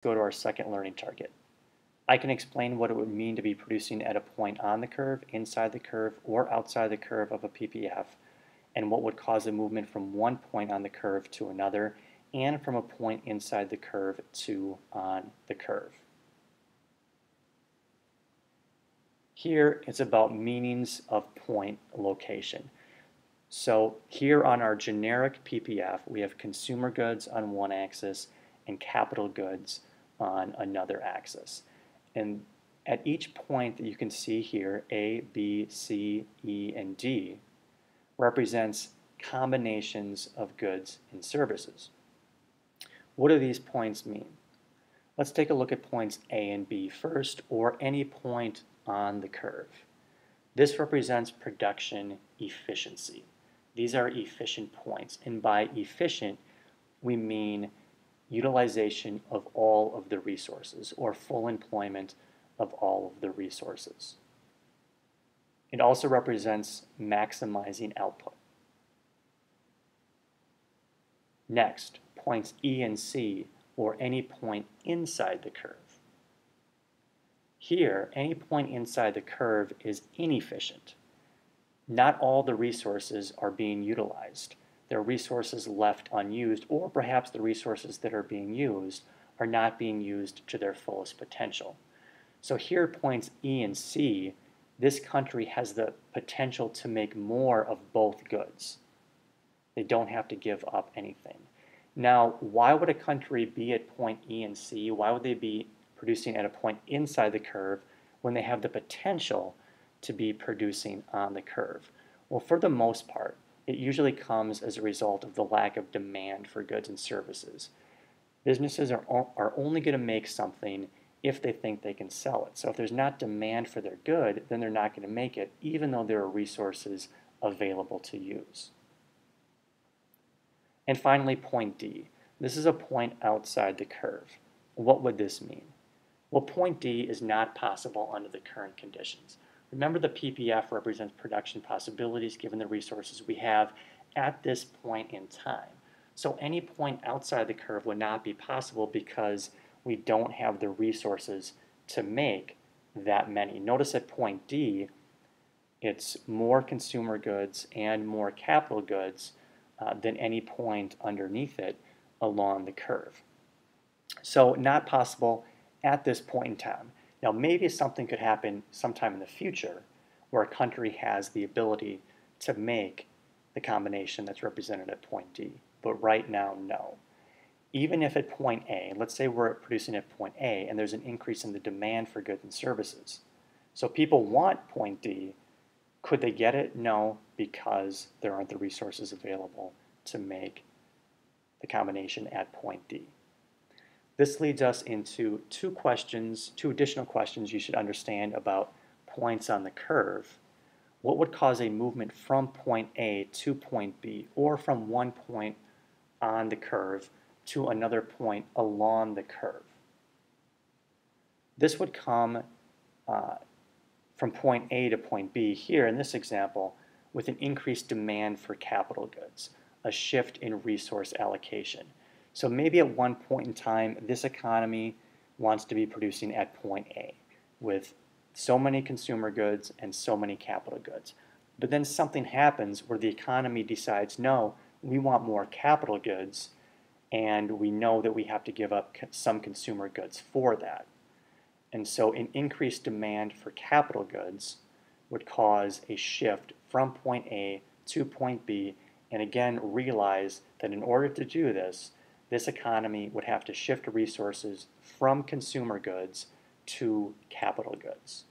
Go to our second learning target. I can explain what it would mean to be producing at a point on the curve, inside the curve, or outside the curve of a PPF, and what would cause a movement from one point on the curve to another, and from a point inside the curve to on the curve. Here, it's about meanings of point location. So here on our generic PPF, we have consumer goods on one axis and capital goods on another axis. And at each point that you can see here, A, B, C, E, and D, represents combinations of goods and services. What do these points mean? Let's take a look at points A and B first, or any point on the curve. This represents production efficiency. These are efficient points, and by efficient, we mean utilization of all of the resources, or full employment of all of the resources. It also represents maximizing output. Next, points E and C, or any point inside the curve. Here, any point inside the curve is inefficient. Not all the resources are being utilized. There are resources left unused, or perhaps the resources that are being used are not being used to their fullest potential. So here, points E and C, this country has the potential to make more of both goods. They don't have to give up anything. Now, why would a country be at point E and C? Why would they be producing at a point inside the curve when they have the potential to be producing on the curve? Well, for the most part, it usually comes as a result of the lack of demand for goods and services. Businesses are only going to make something if they think they can sell it. So if there's not demand for their good, then they're not going to make it, even though there are resources available to use. And finally, point D. This is a point outside the curve. What would this mean? Well, point D is not possible under the current conditions. Remember, the PPF represents production possibilities given the resources we have at this point in time. So any point outside the curve would not be possible because we don't have the resources to make that many. Notice at point D, it's more consumer goods and more capital goods than any point underneath it along the curve. So not possible at this point in time. Now, maybe something could happen sometime in the future where a country has the ability to make the combination that's represented at point D, but right now, no. Even if at point A, let's say we're producing at point A and there's an increase in the demand for goods and services. So people want point D. Could they get it? No, because there aren't the resources available to make the combination at point D. This leads us into two additional questions you should understand about points on the curve. What would cause a movement from point A to point B, or from one point on the curve to another point along the curve? This would come from point A to point B here in this example with an increased demand for capital goods, a shift in resource allocation. So maybe at one point in time, this economy wants to be producing at point A with so many consumer goods and so many capital goods. But then something happens where the economy decides, no, we want more capital goods, and we know that we have to give up some consumer goods for that. And so an increased demand for capital goods would cause a shift from point A to point B, and again realize that in order to do this, this economy would have to shift resources from consumer goods to capital goods.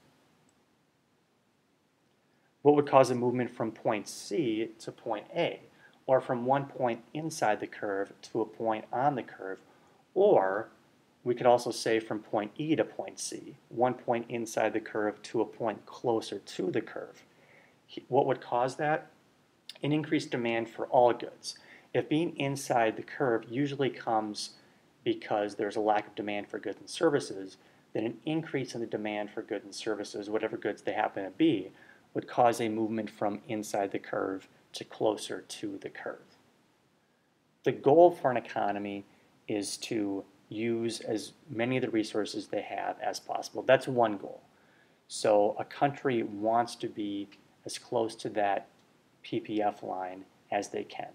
What would cause a movement from point C to point A, or from one point inside the curve to a point on the curve, or we could also say from point E to point C, one point inside the curve to a point closer to the curve. What would cause that? An increased demand for all goods. If being inside the curve usually comes because there's a lack of demand for goods and services, then an increase in the demand for goods and services, whatever goods they happen to be, would cause a movement from inside the curve to closer to the curve. The goal for an economy is to use as many of the resources they have as possible. That's one goal. So a country wants to be as close to that PPF line as they can.